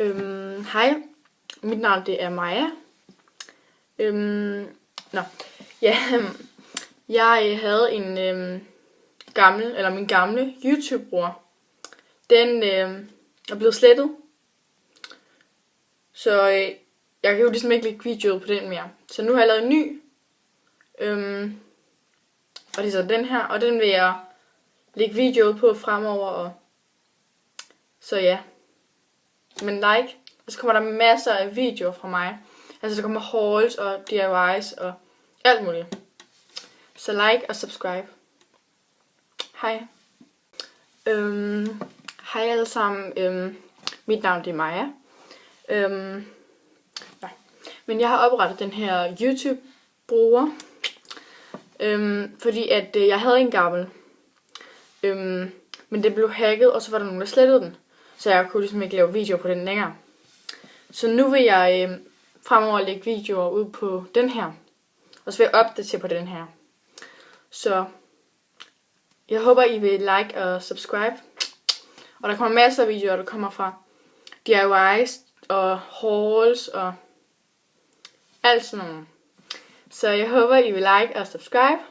Hej, mit navn det er Maja. Jeg havde en min gamle YouTube-bror. Den er blevet slettet. Så jeg kan jo ligesom ikke lægge videoer på den mere. Så nu har jeg lavet en ny. Og det er så den her, og den vil jeg lægge videoer på fremover. Så ja. Men like, og så kommer der masser af videoer fra mig. Altså der kommer hauls og DIYs og alt muligt. Så like og subscribe. Hej. Hej alle sammen. Mit navn det er Maja. Men jeg har oprettet den her YouTube-bruger. Fordi at jeg havde en gammel. Men den blev hacket, og så var der nogen, der slettede den. Så jeg kunne ligesom ikke lave videoer på den længere. Så nu vil jeg fremover lægge videoer ud på den her. Og så vil jeg opdatere på den her. Så jeg håber, I vil like og subscribe. Og der kommer masser af videoer, der kommer fra DIYs og hauls og alt sådan noget. Så jeg håber, I vil like og subscribe.